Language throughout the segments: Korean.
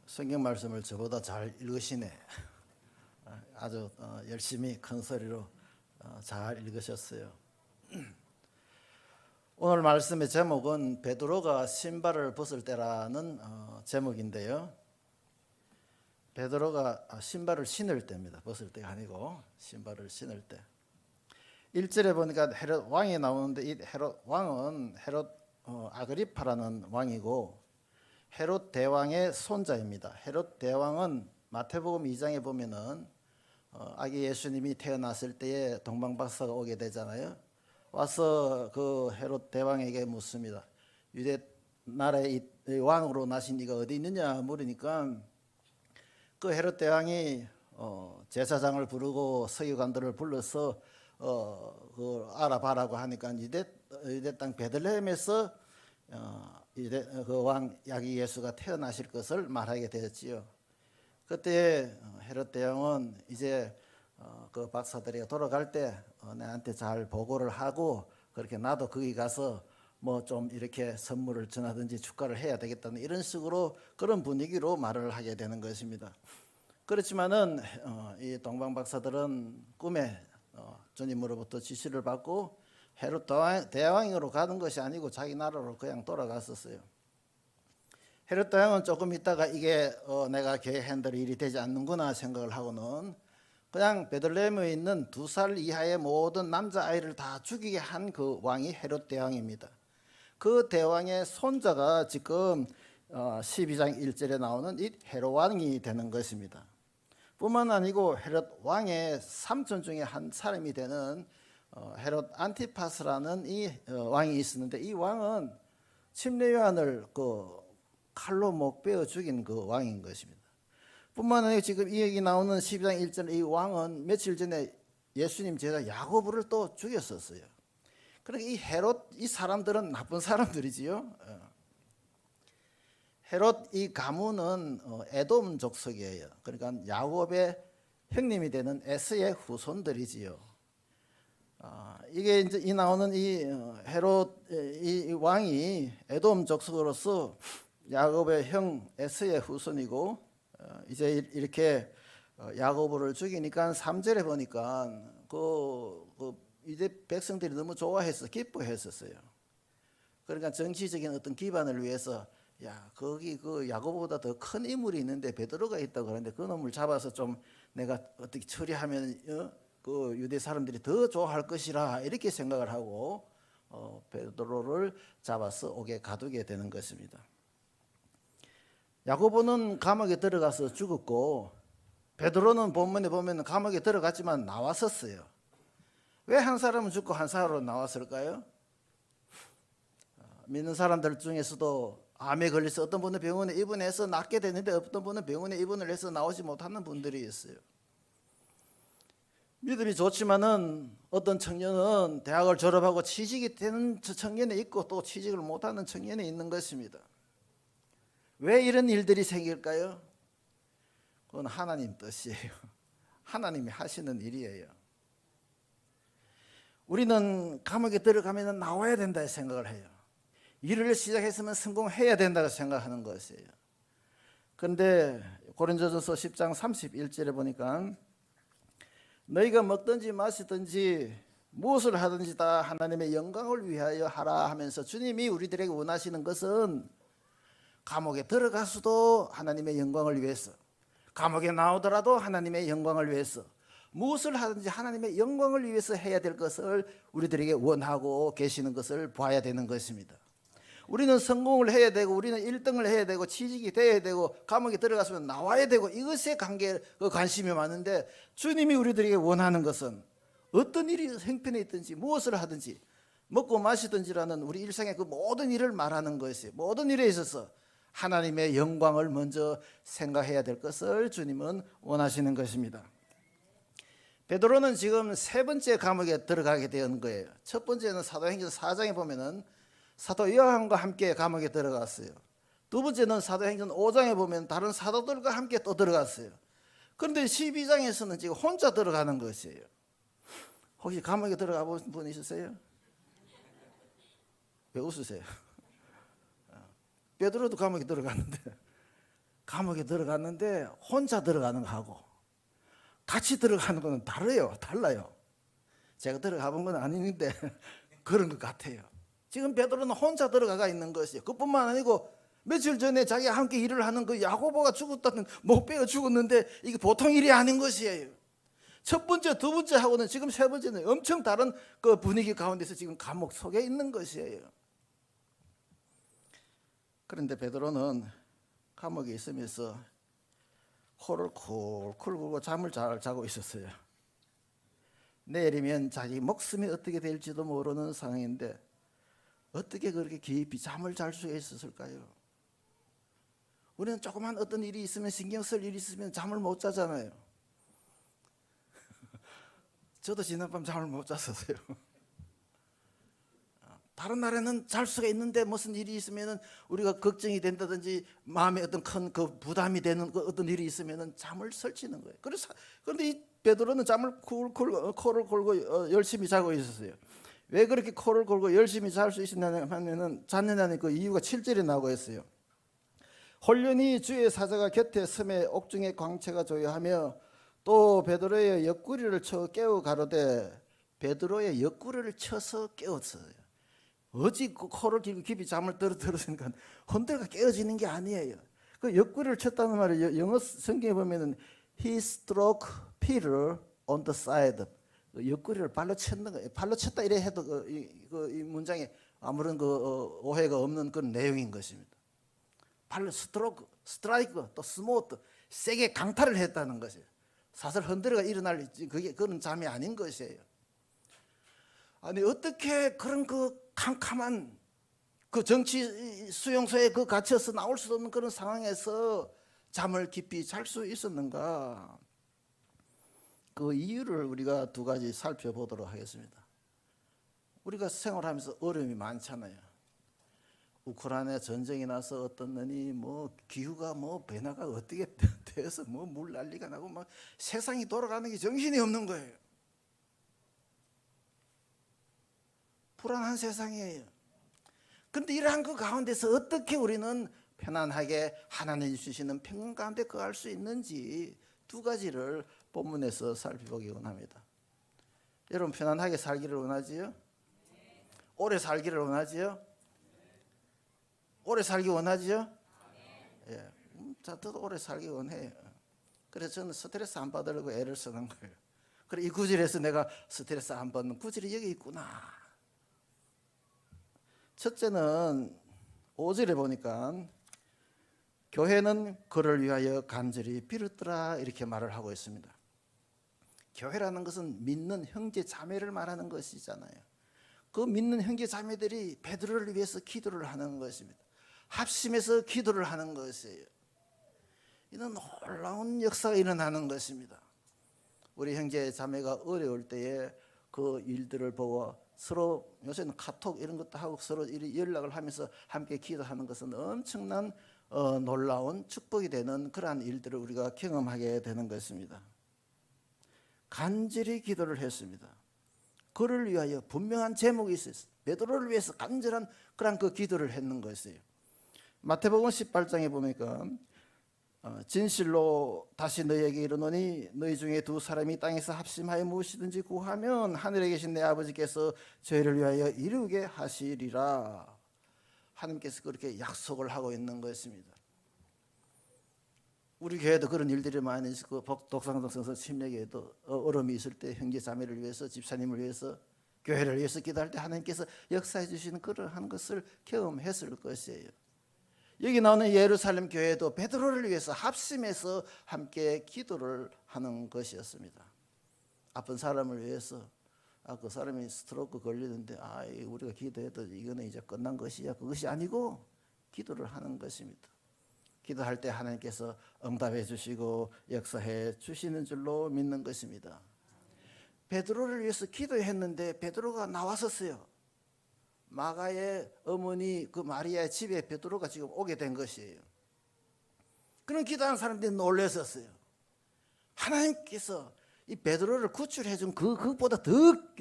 성경 말씀을 저보다 잘 읽으시네. 아주 열심히 큰 소리로 잘 읽으셨어요. 오늘 말씀의 제목은 베드로가 신발을 벗을 때라는 제목인데요. 베드로가 신발을 신을 때입니다. 벗을 때가 아니고 신발을 신을 때. 1절에 보니까 헤롯 왕이 나오는데 이 헤롯 왕은 헤롯 아그리파라는 왕이고 헤롯 대왕의 손자입니다. 헤롯 대왕은 마태복음 2장에 보면은 아기 예수님이 태어났을 때에 동방박사가 오게 되잖아요. 와서 그 헤롯 대왕에게 묻습니다. 유대 나라의 왕으로 나신 이가 어디 있느냐 물으니까 그 헤롯 대왕이 제사장을 부르고 서기관들을 불러서 그 알아봐라고 하니까 유대 땅 베들레헴에서 그 왕 아기 예수가 태어나실 것을 말하게 되었지요. 그때 헤롯 대왕은 이제 그 박사들이 돌아갈 때 내한테 잘 보고를 하고 그렇게 나도 거기 가서 뭐 좀 이렇게 선물을 전하든지 축하를 해야 되겠다는 이런 식으로 그런 분위기로 말을 하게 되는 것입니다. 그렇지만은 이 동방 박사들은 꿈에 주님으로부터 지시를 받고 헤롯 대왕으로 가는 것이 아니고 자기 나라로 그냥 돌아갔었어요. 헤롯 대왕은 조금 있다가 이게 내가 계획한 대로 일이 되지 않는구나 생각을 하고는 그냥 베들레헴에 있는 2살 이하의 모든 남자아이를 다 죽이게 한 그 왕이 헤롯 대왕입니다. 그 대왕의 손자가 지금 12장 1절에 나오는 이 헤롯 왕이 되는 것입니다. 뿐만 아니고 헤롯 왕의 삼촌 중에 한 사람이 되는 헤롯 안티파스라는 이 왕이 있었는데 이 왕은 침례 요한을 그 칼로 목 베어 죽인 그 왕인 것입니다. 뿐만 아니라 지금 이 얘기 나오는 12장 1절 이 왕은 며칠 전에 예수님 제자 야고보를 또 죽였었어요. 그러니까 이 헤롯 이 사람들은 나쁜 사람들이지요. 헤롯 이 가문은 에돔 족속이에요. 그러니까 야곱의 형님이 되는 에서의 후손들이지요. 이게 이제 이 나오는 이 헤롯 이 왕이 에돔 족속으로서 야곱의 형 에서의 후손이고 이제 이렇게 야고보를 죽이니까 3절에 보니까 그 이제 백성들이 너무 좋아해서 기뻐했었어요. 그러니까 정치적인 어떤 기반을 위해서 야 거기 그 야고보보다 더 큰 인물이 있는데 베드로가 있다고 그러는데 그 놈을 잡아서 좀 내가 어떻게 처리하면 그 유대 사람들이 더 좋아할 것이라 이렇게 생각을 하고 베드로를 잡아서 옥에 가두게 되는 것입니다. 야고보는 감옥에 들어가서 죽었고 베드로는 본문에 보면 감옥에 들어갔지만 나왔었어요. 왜 한 사람은 죽고 한 사람은 나왔을까요? 믿는 사람들 중에서도 암에 걸려서 어떤 분은 병원에 입원해서 낫게 되는데 어떤 분은 병원에 입원을 해서 나오지 못하는 분들이 있어요. 믿음이 좋지만은 어떤 청년은 대학을 졸업하고 취직이 되는 청년이 있고 또 취직을 못하는 청년이 있는 것입니다. 왜 이런 일들이 생길까요? 그건 하나님 뜻이에요. 하나님이 하시는 일이에요. 우리는 감옥에 들어가면 나와야 된다 생각을 해요. 일을 시작했으면 성공해야 된다고 생각하는 것이에요. 그런데 고린도전서 10장 31절에 보니까 너희가 먹든지 마시든지 무엇을 하든지 다 하나님의 영광을 위하여 하라 하면서 주님이 우리들에게 원하시는 것은 감옥에 들어가서도 하나님의 영광을 위해서 감옥에 나오더라도 하나님의 영광을 위해서 무엇을 하든지 하나님의 영광을 위해서 해야 될 것을 우리들에게 원하고 계시는 것을 봐야 되는 것입니다. 우리는 성공을 해야 되고 우리는 1등을 해야 되고 취직이 돼야 되고 감옥에 들어갔으면 나와야 되고 이것에 관심이 많은데 주님이 우리들에게 원하는 것은 어떤 일이 형편에 있든지 무엇을 하든지 먹고 마시든지라는 우리 일상의 그 모든 일을 말하는 것이에요. 모든 일에 있어서 하나님의 영광을 먼저 생각해야 될 것을 주님은 원하시는 것입니다. 베드로는 지금 세 번째 감옥에 들어가게 된 거예요. 첫 번째는 사도행전 4장에 보면은 사도 요한과 함께 감옥에 들어갔어요. 두 번째는 사도행전 5장에 보면 다른 사도들과 함께 또 들어갔어요. 그런데 12장에서는 지금 혼자 들어가는 것이에요. 혹시 감옥에 들어가 본 분 있으세요? 왜 웃으세요? 베드로도 감옥에 들어갔는데 감옥에 들어갔는데 혼자 들어가는 거하고 같이 들어가는 거는 달라요. 제가 들어가 본 건 아닌데 그런 것 같아요. 지금 베드로는 혼자 들어가 있는 것이에요. 그뿐만 아니고 며칠 전에 자기가 함께 일을 하는 그 야고보가 죽었다는 목베어 죽었는데 이게 보통 일이 아닌 것이에요. 첫 번째, 두 번째 하고는 지금 세 번째는 엄청 다른 그 분위기 가운데서 지금 감옥 속에 있는 것이에요. 그런데 베드로는 감옥에 있으면서 코를 쿨쿨 굴고 잠을 잘 자고 있었어요. 내일이면 자기 목숨이 어떻게 될지도 모르는 상황인데 어떻게 그렇게 깊이 잠을 잘 수가 있었을까요? 우리는 조그만 어떤 일이 있으면, 신경 쓸 일이 있으면 잠을 못 자잖아요. 저도 지난밤 잠을 못 잤었어요. 다른 날에는 잘 수가 있는데 무슨 일이 있으면 우리가 걱정이 된다든지 마음에 어떤 큰 그 부담이 되는 그 어떤 일이 있으면 잠을 설치는 거예요. 그런데 이 베드로는 잠을 코를 골고 열심히 자고 있었어요. 왜 그렇게 코를 골고 열심히 잘 수 있었냐면 잤느냐는 그 이유가 7절에 나오고 있어요. 홀련히 주의 사자가 곁에 섬에 옥중에 광채가 조여하며 또 베드로의 옆구리를 쳐 깨워 가로되, 베드로의 옆구리를 쳐서 깨웠어요. 어찌 코를 깊이 잠을 들었으니까 혼들가 깨어지는 게 아니에요. 그 옆구리를 쳤다는 말이 영어 성경에 보면은 he struck Peter on the side. 옆구리를 발로 쳤는 거예요. 발로 쳤다 이래 해도 이 문장에 아무런 오해가 없는 그런 내용인 것입니다. 발로 스트라이크 또 스모트 세게 강타를 했다는 것이에요. 사슬 흔들어가 일어날 그런 잠이 아닌 것이에요. 아니 어떻게 그런 그 캄캄한 그 정치 수용소에 그 갇혀서 나올 수 없는 그런 상황에서 잠을 깊이 잘 수 있었는가? 그 이유를 우리가 두 가지 살펴보도록 하겠습니다. 우리가 생활하면서 어려움이 많잖아요. 우크라이나 전쟁이 나서 어떻느니 뭐 기후가 뭐 변화가 어떻게 돼서 뭐 물 난리가 나고 막 세상이 돌아가는 게 정신이 없는 거예요. 불안한 세상이에요. 그런데 이러한 그 가운데서 어떻게 우리는 편안하게 하나님이 주시는 평강 가운데 거할 수 있는지 두 가지를 본문에서 살펴보기 원합니다. 여러분 편안하게 살기를 원하지요? 오래 살기를 원하지요? 오래 살기 원하지요? 예, 저도 오래 살기 원해요. 그래서 저는 스트레스 안 받으려고 애를 쓰는 거예요. 그래 이 구절에서 내가 스트레스 안 받는 구절이 여기 있구나. 첫째는 5절에 보니까 교회는 그를 위하여 간절히 빌었더라 이렇게 말을 하고 있습니다. 교회라는 것은 믿는 형제 자매를 말하는 것이잖아요. 그 믿는 형제 자매들이 베드로를 위해서 기도를 하는 것입니다. 합심해서 기도를 하는 것이에요. 이는 놀라운 역사가 일어나는 것입니다. 우리 형제 자매가 어려울 때에 그 일들을 보고 서로 요새는 카톡 이런 것도 하고 서로 연락을 하면서 함께 기도하는 것은 엄청난 놀라운 축복이 되는 그러한 일들을 우리가 경험하게 되는 것입니다. 간절히 기도를 했습니다. 그를 위하여 분명한 제목이 있었어요. 베드로를 위해서 간절한 그런 그 기도를 했는 것이에요. 마태복음 18장에 보니까 진실로 다시 너희에게 이르노니 너희 중에 두 사람이 땅에서 합심하여 무엇이든지 구하면 하늘에 계신 내 아버지께서 저희를 위하여 이루게 하시리라. 하나님께서 그렇게 약속을 하고 있는 것입니다. 우리 교회도 그런 일들이 많이 있고 독상동성서 침례교회도 어려움이 있을 때 형제 자매를 위해서 집사님을 위해서 교회를 위해서 기도할 때 하나님께서 역사해 주시는 그러한 것을 경험했을 것이에요. 여기 나오는 예루살렘 교회도 베드로를 위해서 합심해서 함께 기도를 하는 것이었습니다. 아픈 사람을 위해서 그 사람이 스트로크 걸리는데 우리가 기도해도 이거는 이제 끝난 것이야. 그것이 아니고 기도를 하는 것입니다. 기도할 때 하나님께서 응답해 주시고 역사해 주시는 줄로 믿는 것입니다. 베드로를 위해서 기도했는데 베드로가 나왔었어요. 마가의 어머니 그 마리아의 집에 베드로가 지금 오게 된 것이에요. 그런 기도하는 사람들이 놀랐었어요. 하나님께서 이 베드로를 구출해 준 그것보다 더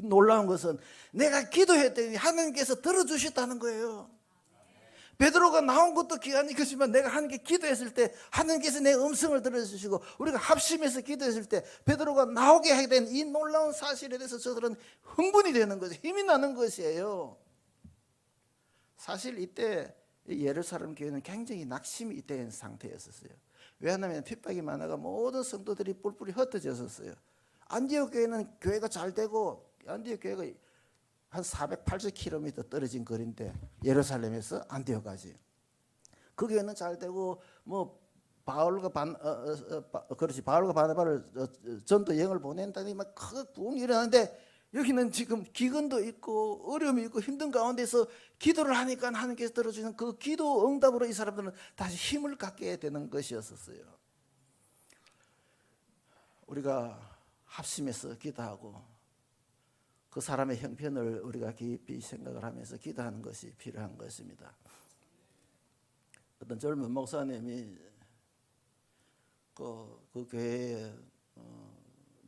놀라운 것은 내가 기도했더니 하나님께서 들어주셨다는 거예요. 베드로가 나온 것도 귀한 것이지만 내가 하나님께 기도했을 때 하나님께서 내 음성을 들어주시고 우리가 합심해서 기도했을 때 베드로가 나오게 하게 된 이 놀라운 사실에 대해서 저들은 흥분이 되는 거죠. 힘이 나는 것이에요. 사실 이때 예루살렘 교회는 굉장히 낙심이 된 상태였었어요. 왜냐하면 핍박이 많아가 모든 성도들이 뿔뿔이 흩어졌었어요. 안디옥 교회는 교회가 잘 되고 안디옥 교회가 한 480km 떨어진 거리인데 예루살렘에서 안디옥까지 그 교회는 잘 되고 뭐 바울과 바울과 바나바를 전도 여행을 보낸다니 막 큰 부흥이 일어나는데 여기는 지금 기근도 있고 어려움이 있고 힘든 가운데서 기도를 하니까 하나님께서 들어주는 그 기도 응답으로 이 사람들은 다시 힘을 갖게 되는 것이었어요. 우리가 합심해서 기도하고 그 사람의 형편을 우리가 깊이 생각을 하면서 기도하는 것이 필요한 것입니다. 어떤 젊은 목사님이 그 교회에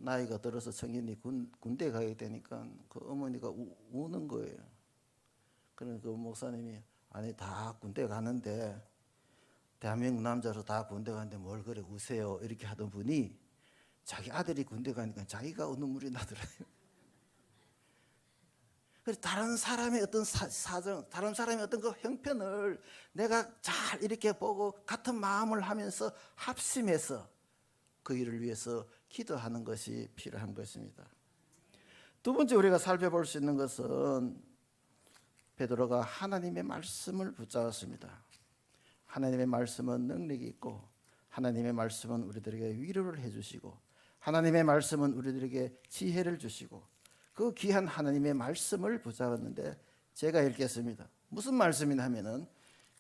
나이가 들어서 청년이 군대 가게 되니까 그 어머니가 우는 거예요. 그러니까 그 목사님이 아니 다 군대 가는데 대한민국 남자로 다 군대 가는데 뭘 그래 우세요 이렇게 하던 분이 자기 아들이 군대 가니까 자기가 눈물이 나더라고요. 그래서 다른 사람의 어떤 사정, 다른 사람의 어떤 그 형편을 내가 잘 이렇게 보고 같은 마음을 하면서 합심해서 그 일을 위해서 기도하는 것이 필요한 것입니다. 두 번째 우리가 살펴볼 수 있는 것은 베드로가 하나님의 말씀을 붙잡았습니다. 하나님의 말씀은 능력이 있고 하나님의 말씀은 우리들에게 위로를 해주시고 하나님의 말씀은 우리들에게 지혜를 주시고 그 귀한 하나님의 말씀을 붙잡았는데 제가 읽겠습니다. 무슨 말씀이냐 하면은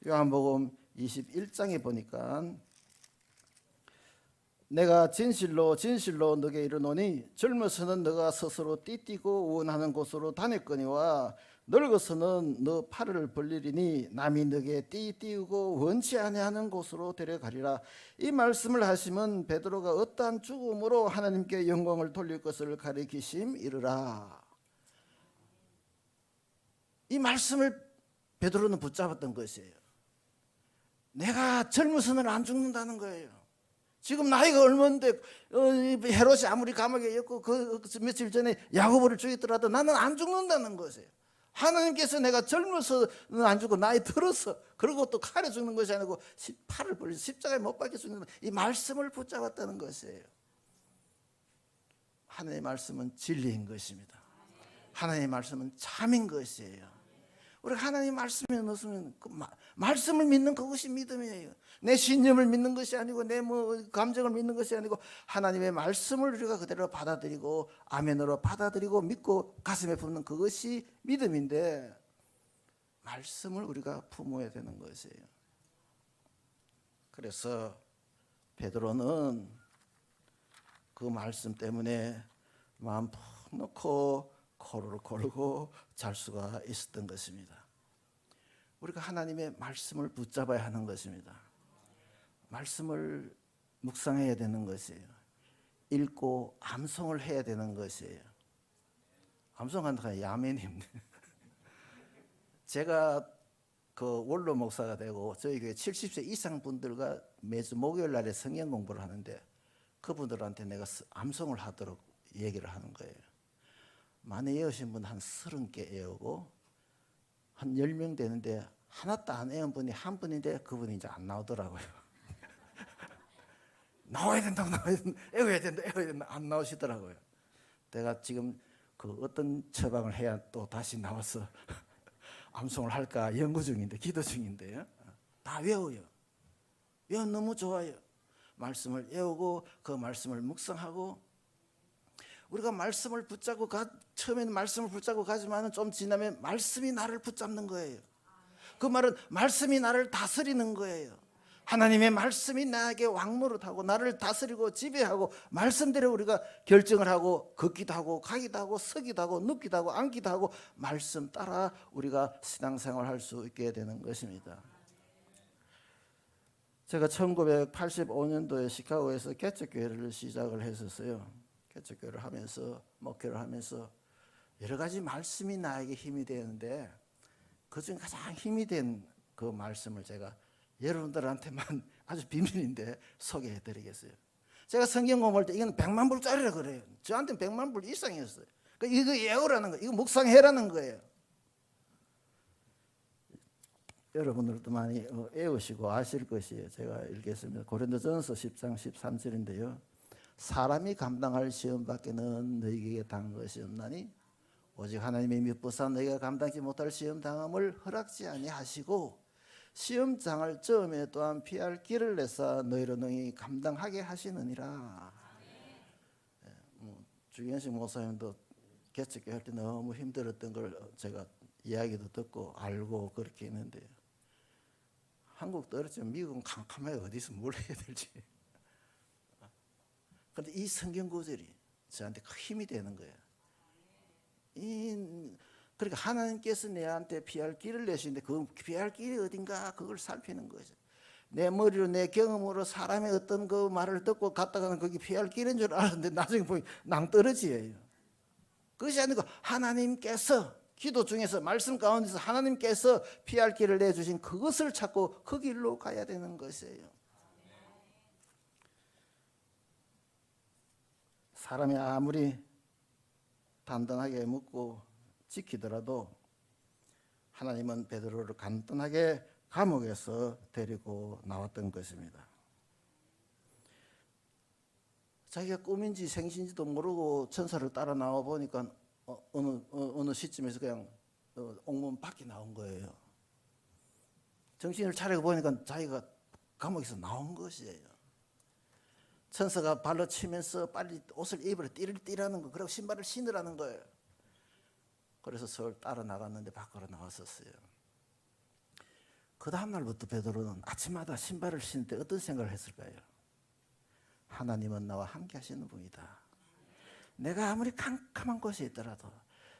요한복음 21장에 보니까 내가 진실로 진실로 너게 이르노니 젊어서는 너가 스스로 띠띠고 원하는 곳으로 다녔거니와 늙어서는 너 팔을 벌리리니 남이 너게 띠띠우고 원치 아니하는 곳으로 데려가리라. 이 말씀을 하시면 베드로가 어떠한 죽음으로 하나님께 영광을 돌릴 것을 가리키심이르라. 이 말씀을 베드로는 붙잡았던 것이에요. 내가 젊어서는 안 죽는다는 거예요. 지금 나이가 얼마인데 헤롯이 아무리 감옥에 있고 그 며칠 전에 야고보를 죽였더라도 나는 안 죽는다는 것이에요. 하나님께서 내가 젊어서는 안 죽고 나이 들어서 그리고 또 칼에 죽는 것이 아니고 팔을 벌려서 십자가에 못 박혀 죽는 이 말씀을 붙잡았다는 것이에요. 하나님의 말씀은 진리인 것입니다. 하나님의 말씀은 참인 것이에요. 우리가 하나님 말씀에 넣으면 그 말씀을 믿는 그것이 믿음이에요. 내 신념을 믿는 것이 아니고 내 감정을 믿는 것이 아니고 하나님의 말씀을 우리가 그대로 받아들이고 아멘으로 받아들이고 믿고 가슴에 품는 그것이 믿음인데 말씀을 우리가 품어야 되는 것이에요. 그래서 베드로는 그 말씀 때문에 마음 푹 놓고 코를 골고 잘 수가 있었던 것입니다. 우리가 하나님의 말씀을 붙잡아야 하는 것입니다. 말씀을 묵상해야 되는 것이에요. 읽고 암송을 해야 되는 것이에요. 암송한다가 야맨이 없네. 제가 그 원로 목사가 되고 저희 교회 70세 이상 분들과 매주 목요일 날에 성경 공부를 하는데 그분들한테 내가 암송을 하도록 얘기를 하는 거예요. 많이 외우신 분 한 30개 외우고 한 10명 되는데 하나도 안 외운 분이 한 분인데 그분이 이제 안 나오더라고요. 나와야 된다고 외워야 된다 안 나오시더라고요. 내가 지금 그 어떤 처방을 해야 또 다시 나와서 암송을 할까 연구 중인데 기도 중인데요. 다 외워요. 외우면 너무 좋아요. 말씀을 외우고 그 말씀을 묵상하고 우리가 말씀을 붙잡고 처음에는 말씀을 붙잡고 가지만은 좀 지나면 말씀이 나를 붙잡는 거예요. 그 말은 말씀이 나를 다스리는 거예요. 하나님의 말씀이 나에게 왕노릇하고 나를 다스리고 지배하고 말씀대로 우리가 결정을 하고 걷기도 하고 가기도 하고 서기도 하고 눕기도 하고 앉기도 하고 말씀 따라 우리가 신앙생활을 할 수 있게 되는 것입니다. 제가 1985년도에 시카고에서 개척교회를 시작을 했었어요. 개척교회를 하면서 목회를 하면서 여러 가지 말씀이 나에게 힘이 되는데 그중 가장 힘이 된 그 말씀을 제가 여러분들한테만 아주 비밀인데 소개해 드리겠어요. 제가 성경 공부할 때 이건 100만 불짜리라 그래요. 저한테는 100만 불 이상이었어요. 그러니까 이거 외우라는 거예요. 이거 묵상해라는 거예요. 여러분들도 많이 외우시고 아실 것이에요. 제가 읽겠습니다. 고린도전서 10장 13절인데요. 사람이 감당할 시험 밖에는 너희에게 당한 것이 없나니 오직 하나님의 미쁘사 너희가 감당치 못할 시험 당함을 허락지 아니하시고 시험장을 점에 또한 피할 길을 내사 너희로 능히 감당하게 하시느니라. 주gen식 목사님도 개척교회 할 때 너무 힘들었던 걸 제가 이야기도 듣고 알고 그렇게 했는데 한국 떨어지면 미국은 캄캄하게 어디서 뭘 해야 될지. 그런데 이 성경 구절이 저한테 큰 힘이 되는 거예요. 그러니까 하나님께서 내한테 피할 길을 내시는데 그 피할 길이 어딘가 그걸 살피는 거죠. 내 머리로 내 경험으로 사람의 어떤 그 말을 듣고 갔다가는 거기 피할 길인 줄 알았는데 나중에 보니 낭떠러지예요. 그것이 아니고 하나님께서 기도 중에서 말씀 가운데서 하나님께서 피할 길을 내주신 그것을 찾고 그 길로 가야 되는 것이에요. 사람이 아무리 단단하게 묻고 지키더라도 하나님은 베드로를 간단하게 감옥에서 데리고 나왔던 것입니다. 자기가 꿈인지 생신지도 모르고 천사를 따라 나와 보니까 어느 시점에서 그냥 옥문 밖에 나온 거예요. 정신을 차리고 보니까 자기가 감옥에서 나온 것이에요. 천사가 발로 치면서 빨리 옷을 입으라 띠라는 거, 그리고 신발을 신으라는 거예요. 그래서 서울 따라 나갔는데 밖으로 나왔었어요. 그 다음날부터 베드로는 아침마다 신발을 신을 때 어떤 생각을 했을까요? 하나님은 나와 함께 하시는 분이다. 내가 아무리 캄캄한 곳에 있더라도,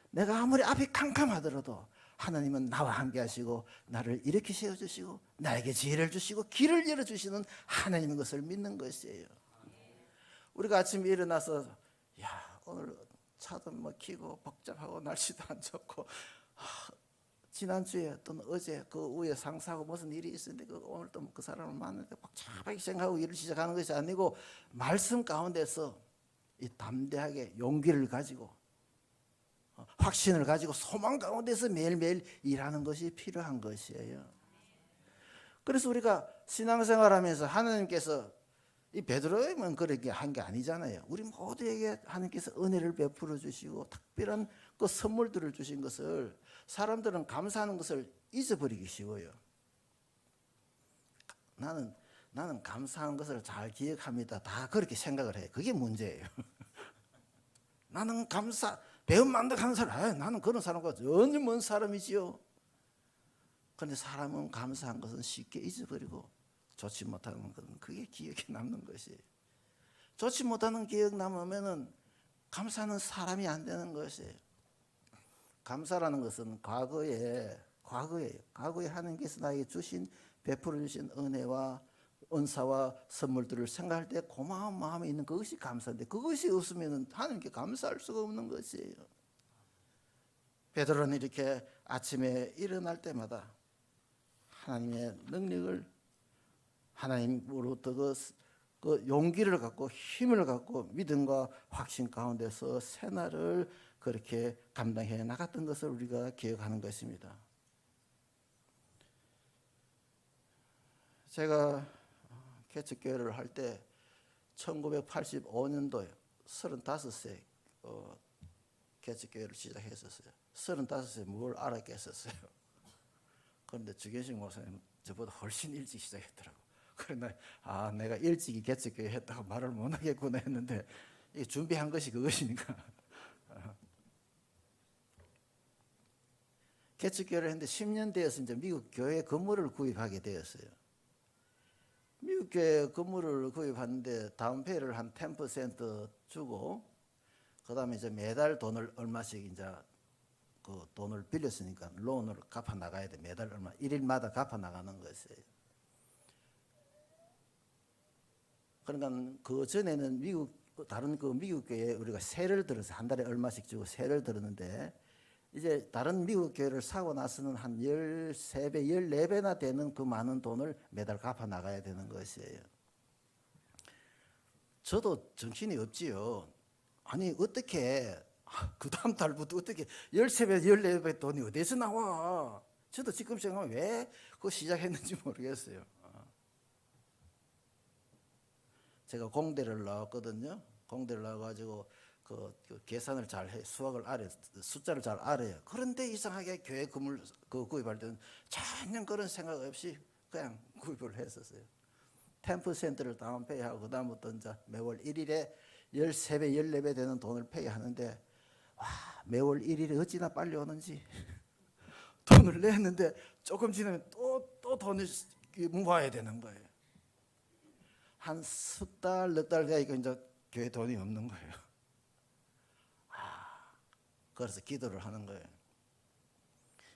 내가 아무리 앞이 캄캄하더라도 하나님은 나와 함께 하시고 나를 이렇게 세워주시고 나에게 지혜를 주시고 길을 열어주시는 하나님인 것을 믿는 것이에요. 우리가 아침에 일어나서 오늘 차도 막히고 복잡하고 날씨도 안 좋고 지난주에 또는 어제 그 위에 상사하고 무슨 일이 있었는데 오늘 또 그 사람을 만나는데 복잡하게 생각하고 일을 시작하는 것이 아니고 말씀 가운데서 이 담대하게 용기를 가지고 확신을 가지고 소망 가운데서 매일매일 일하는 것이 필요한 것이에요. 그래서 우리가 신앙생활하면서 하나님께서 이 베드로에만 그렇게 한 게 아니잖아요. 우리 모두에게 하나님께서 은혜를 베풀어 주시고 특별한 그 선물들을 주신 것을 사람들은 감사하는 것을 잊어버리기 쉬워요. 나는 감사한 것을 잘 기억합니다. 다 그렇게 생각을 해요. 그게 문제예요. 나는 배움 만덕하는 사람, 나는 그런 사람과 전혀 먼 사람이지요. 그런데 사람은 감사한 것은 쉽게 잊어버리고 좋지 못하는 것은 그게 기억에 남는 것이에요. 좋지 못하는 기억 남으면은 감사하는 사람이 안 되는 것이에요. 감사라는 것은 과거에 하나님께서 나에게 베풀어 주신 은혜와 은사와 선물들을 생각할 때 고마운 마음이 있는 그것이 감사인데 그것이 없으면 하나님께 감사할 수가 없는 것이에요. 베드로는 이렇게 아침에 일어날 때마다 하나님의 능력을 하나님으로부터 그 용기를 갖고 힘을 갖고 믿음과 확신 가운데서 새날을 그렇게 감당해 나갔던 것을 우리가 기억하는 것입니다. 제가 개척교회를 할 때 1985년도에 35세 개척교회를 시작했었어요. 35세 뭘 알았겠었어요. 그런데 주gen식 목사님 저보다 훨씬 일찍 시작했더라고요. 그러나 내가 일찍이 개척교회 했다고 말을 못하겠구나 했는데 준비한 것이 그것이니까. 개척교회를 했는데 10년 되어서 이제 미국 교회 건물을 구입하게 되었어요. 미국 교회 건물을 구입하는데 다운페이를 한 10% 주고 그다음에 이제 매달 돈을 얼마씩 이제 그 돈을 빌렸으니까 론을 갚아 나가야 돼. 매달 얼마 1일마다 갚아 나가는 것이에요. 그러니까 그 전에는 다른 그 미국 교회에 우리가 세를 들어서 한 달에 얼마씩 주고 세를 들었는데 이제 다른 미국 교회를 사고 나서는 한 13배, 14배나 되는 그 많은 돈을 매달 갚아 나가야 되는 것이에요. 저도 정신이 없지요. 아니 어떻게 그 다음 달부터 어떻게 13배, 14배 돈이 어디서 나와? 저도 지금 생각하면 왜 그거 시작했는지 모르겠어요. 제가 공대를 나왔거든요. 공대를 나와가지고 그 계산을 잘 해, 수학을 알아요, 숫자를 잘 알아요. 그런데 이상하게 교회 건물 구입할 때는 전혀 그런 생각 없이 그냥 구입을 했었어요. 10%를 다운페이하고 그다음부터 이제 매월 1일에 13배, 14배 되는 돈을 페이하는데 와, 매월 1일이 어찌나 빨리 오는지 돈을 냈는데 조금 지나면 또 돈을 모아야 되는 거예요. 한 석 달, 넉 달 되니까 이제 교회 돈이 없는 거예요. 그래서 기도를 하는 거예요.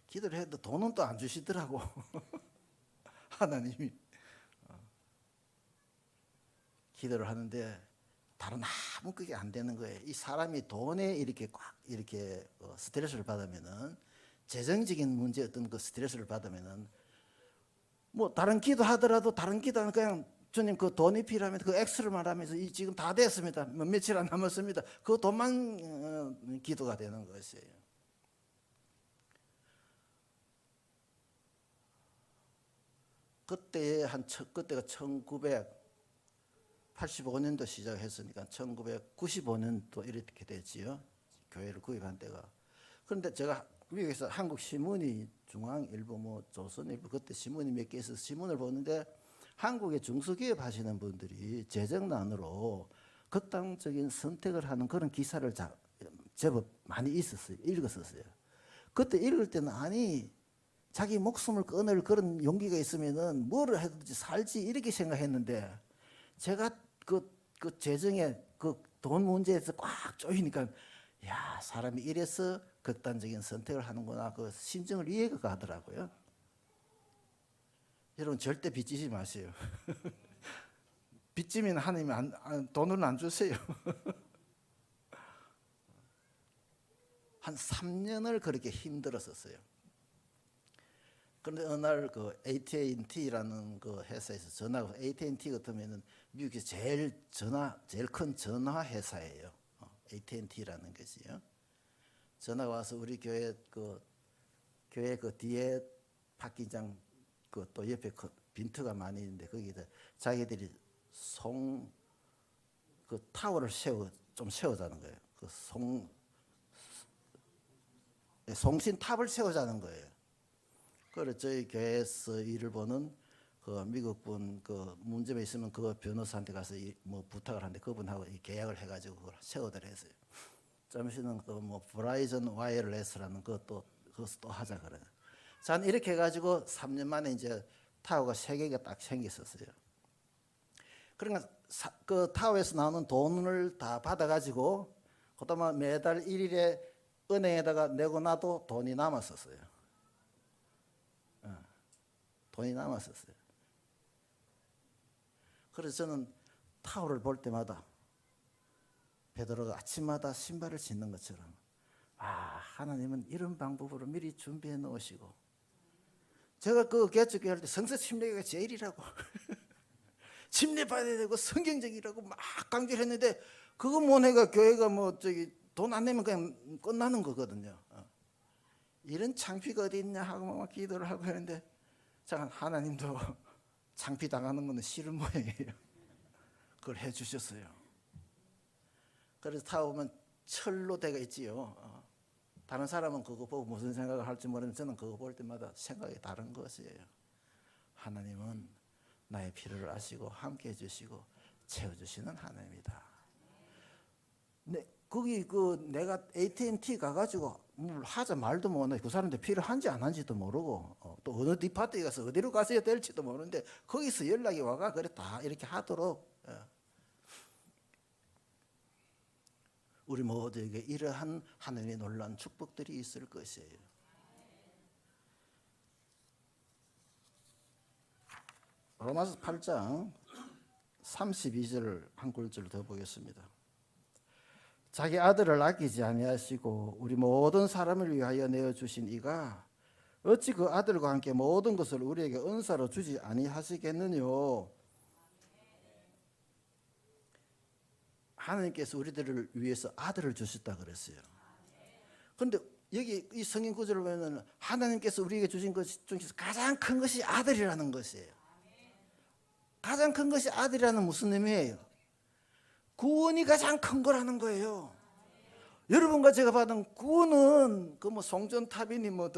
기도를 해도 돈은 또 안 주시더라고. 하나님이. 기도를 하는데 다른 아무 그게 안 되는 거예요. 이 사람이 돈에 이렇게 꽉 이렇게 스트레스를 받으면은, 재정적인 문제 어떤 그 스트레스를 받으면은 뭐 다른 기도하더라도 다른 기도는 그냥 주님 그 돈이 필요하면 그 X를 말하면서 이 지금 다 됐습니다. 며칠 안 남았습니다. 그 돈만 기도가 되는 것이에요. 그때가 1985년도 시작했으니까 1995년도 이렇게 됐지요. 교회를 구입한 때가. 그런데 제가 미국에서 한국 신문이 중앙일보, 뭐 조선일보, 그때 신문이 몇 개 있어서 신문을 보는데 한국의 중소기업 하시는 분들이 재정난으로 극단적인 선택을 하는 그런 기사를 제법 많이 읽었었어요. 그때 읽을 때는 아니 자기 목숨을 끊을 그런 용기가 있으면은 뭐를 해든지 살지 이렇게 생각했는데, 제가 그 재정에 그 돈 문제에서 꽉 쪼이니까 야, 사람이 이래서 극단적인 선택을 하는구나, 그 심정을 이해가 가더라고요. 여러분 절대 빚지지 마세요. 빚지면 하나님이 돈을 안 주세요. 한 3년을 그렇게 힘들었었어요. 그런데 어느 날 그 AT&T라는 그 회사에서 전화가, AT&T 같으면은 미국에서 제일 큰 전화 회사예요. AT&T라는 것이요. 전화가 와서 우리 교회 그 뒤에 파킹장 그 또 옆에 빈트가 많이 있는데 거기다 자기들이 그 타워를 좀 세우자는 거예요. 송신탑을 세우자는 거예요. 그래서 저희 교회에서 일을 보는 그 미국분 그 문제가 있으면 그 변호사한테 가서 뭐 부탁을 하는데 그분하고 계약을 해가지고 그걸 세우더라 했어요. 잠시는 그 뭐 브라이전 와이어레스라는 그것도 하자 그래요. 자, 이렇게 해가지고 3년 만에 이제 타워가 3개가 딱 생겼었어요. 그러니까 그 타워에서 나오는 돈을 다 받아가지고 그다음에 매달 1일에 은행에다가 내고 나도 돈이 남았었어요. 돈이 남았었어요. 그래서 저는 타워를 볼 때마다 베드로가 아침마다 신발을 신는 것처럼, 아, 하나님은 이런 방법으로 미리 준비해 놓으시고, 제가 그 개척교회 할 때 성서 침례가 제일이라고 침례 받아야 되고 성경적이라고 막 강조를 했는데, 그거 못해가 교회가 뭐 돈 안 내면 그냥 끝나는 거거든요. 이런 창피가 어디 있냐 하고 막 기도를 하고 했는데, 자, 하나님도 창피 당하는 거는 싫은 모양이에요. 그걸 해주셨어요. 그래서 타오면 철로 되어 있지요. 다른 사람은 그거 보고 무슨 생각을 할지 모르는데 저는 그거 볼 때마다 생각이 다른 것이에요. 하나님은 나의 필요를 아시고 함께 해주시고 채워주시는 하나님이다. 네, 거기 내가 AT&T 가가지고 뭘 하자 말도 못해. 그 사람들 필요한지 안 한지도 모르고 또 어느 디파트에 가서 어디로 가서야 될지도 모르는데 거기서 연락이 와가 그래 다 이렇게 하도록 우리 모두에게 이러한 하늘의 놀라운 축복들이 있을 것이에요. 로마서 8장 32절 한 글자를 더 보겠습니다. 자기 아들을 아끼지 아니하시고 우리 모든 사람을 위하여 내어 주신 이가 어찌 그 아들과 함께 모든 것을 우리에게 은사로 주지 아니하시겠느뇨. 하나님께서 우리들을 위해서 아들을 주셨다 그랬어요. 그런데 여기 이 성경 구절을 보면 하나님께서 우리에게 주신 것 중에서 가장 큰 것이 아들이라는 것이에요. 가장 큰 것이 아들이라는 무슨 의미예요? 구원이 가장 큰 거라는 거예요. 여러분과 제가 받은 구원은 그 뭐 송전탑이니 뭐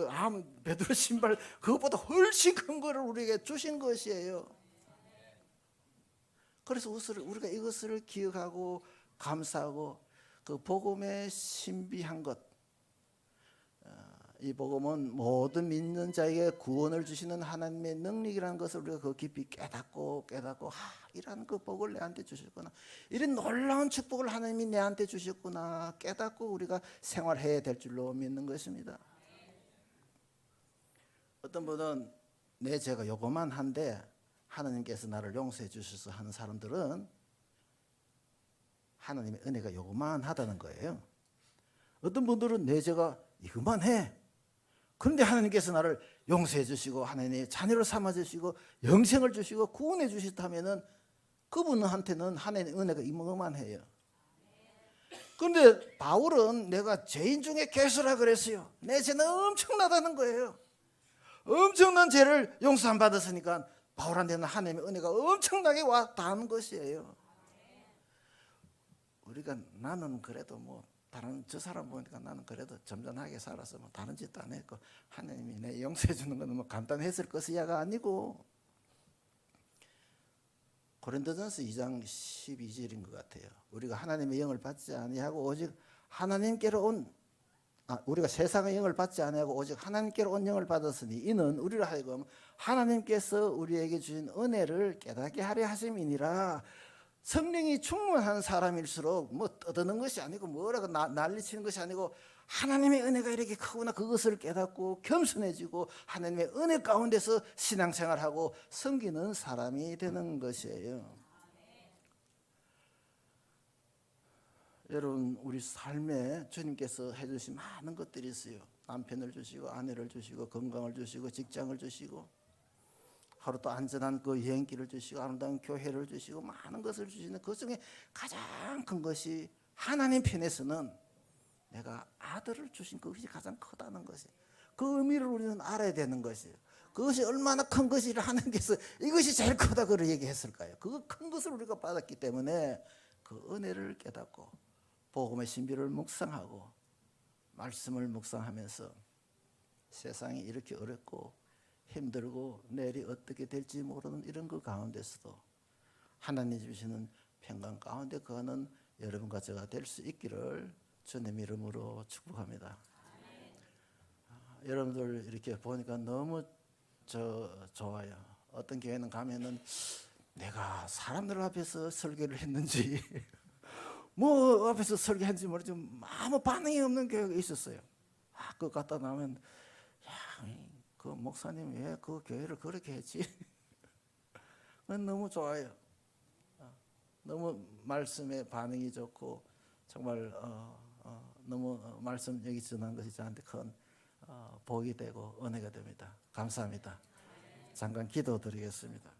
베드로 신발 그것보다 훨씬 큰 거를 우리에게 주신 것이에요. 그래서 우리가 이것을 기억하고 감사하고 그 복음의 신비한 것, 이 복음은 모든 믿는 자에게 구원을 주시는 하나님의 능력이라는 것을 우리가 그 깊이 깨닫고 이런 그 복을 내한테 주셨구나, 이런 놀라운 축복을 하나님이 내한테 주셨구나 깨닫고 우리가 생활해야 될 줄로 믿는 것입니다. 어떤 분은 내 죄가 요거만 한데 하나님께서 나를 용서해 주셔서 하는 사람들은 하나님의 은혜가 요거만 하다는 거예요. 어떤 분들은 내 죄가 이거만 해, 그런데 하나님께서 나를 용서해 주시고 하나님의 자녀로 삼아 주시고 영생을 주시고 구원해 주셨다면은 그분한테는 하나님의 은혜가 이만해요. 그런데 바울은 내가 죄인 중에 괴수라 그랬어요. 내 죄는 엄청나다는 거예요. 엄청난 죄를 용서 안 받았으니까 바울한테는 하나님의 은혜가 엄청나게 와 닿은 것이에요. 우리가 나는 그래도 뭐 다른 저 사람 보니까 나는 그래도 점잖하게 살아서 뭐 다른 짓도 안 했고 하나님이 내 용서해 주는 건 뭐 간단했을 것이야가 아니고, 고린도전서 2장 12절인 것 같아요. 우리가 하나님의 영을 받지 아니하고 오직 하나님께로 우리가 세상의 영을 받지 아니하고 오직 하나님께로 온 영을 받았으니 이는 우리로 하여금 하나님께서 우리에게 주신 은혜를 깨닫게 하려 하심이니라. 성령이 충만한 사람일수록 뭐 떠드는 것이 아니고 뭐라고 난리치는 것이 아니고 하나님의 은혜가 이렇게 크구나 그것을 깨닫고 겸손해지고 하나님의 은혜 가운데서 신앙생활하고 섬기는 사람이 되는 것이에요. 여러분, 우리 삶에 주님께서 해주신 많은 것들이 있어요. 남편을 주시고 아내를 주시고 건강을 주시고 직장을 주시고 하루 또 안전한 그 여행길을 주시고 아름다운 교회를 주시고 많은 것을 주시는 그 중에 가장 큰 것이 하나님 편에서는 내가 아들을 주신 그것이 가장 크다는 것이, 그 의미를 우리는 알아야 되는 것이에요. 그것이 얼마나 큰 것이라 하나님께서 이것이 제일 크다 그를 얘기했을까요? 그 큰 것을 우리가 받았기 때문에 그 은혜를 깨닫고 복음의 신비를 묵상하고 말씀을 묵상하면서 세상이 이렇게 어렵고 힘들고 내일이 어떻게 될지 모르는 이런 그 가운데서도 하나님 주시는 평강 가운데 거하는 여러분과 제가 될 수 있기를 주님 이름으로 축복합니다. 여러분들 이렇게 보니까 너무 좋아요. 어떤 교회는 가면은 내가 사람들 앞에서 설교를 했는지 뭐 앞에서 설교했는지 모르지만 아무 반응이 없는 교회가 있었어요. 그거 갔다 나면 그 목사님 왜 그 교회를 그렇게 했지? 너무 좋아요. 너무 말씀에 반응이 좋고 정말 너무 말씀 여기 전한 것이 저한테 큰 복이 되고 은혜가 됩니다. 감사합니다. 잠깐 기도드리겠습니다.